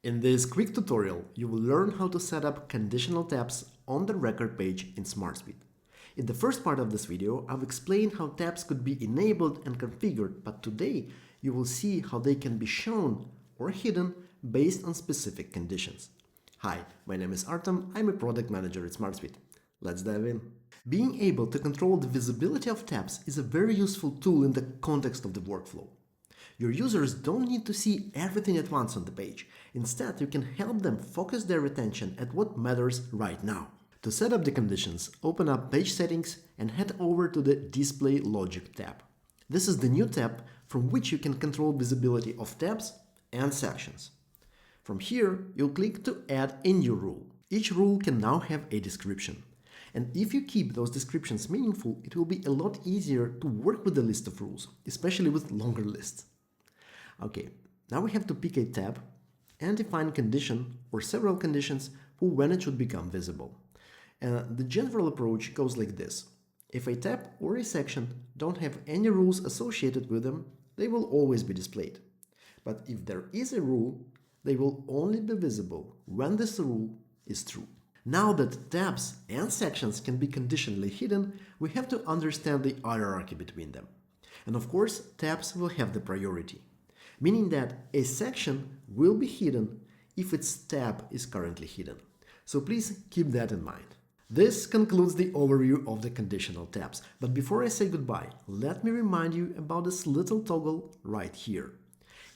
In this quick tutorial, you will learn how to set up conditional tabs on the record page in SmartSuite. In the first part of this video, I've explained how tabs could be enabled and configured, but today you will see how they can be shown or hidden based on specific conditions. Hi, my name is Artem, I'm a product manager at SmartSuite. Let's dive in. Being able to control the visibility of tabs is a very useful tool in the context of the workflow. Your users don't need to see everything at once on the page. Instead, you can help them focus their attention at what matters right now. To set up the conditions, open up Page Settings and head over to the Display Logic tab. This is the new tab from which you can control visibility of tabs and sections. From here, you'll click to add a new rule. Each rule can now have a description. And if you keep those descriptions meaningful, it will be a lot easier to work with the list of rules, especially with longer lists. Okay, now we have to pick a tab and define condition or several conditions for when it should become visible. The general approach goes like this. If a tab or a section don't have any rules associated with them, they will always be displayed. But if there is a rule, they will only be visible when this rule is true. Now that tabs and sections can be conditionally hidden, we have to understand the hierarchy between them. And of course, tabs will have the priority, meaning that a section will be hidden if its tab is currently hidden. So please keep that in mind. This concludes the overview of the conditional tabs. But before I say goodbye, let me remind you about this little toggle right here.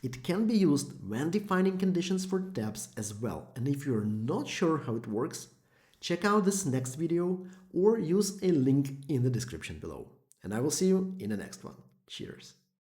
It can be used when defining conditions for tabs as well. And if you're not sure how it works, check out this next video or use a link in the description below. And I will see you in the next one. Cheers!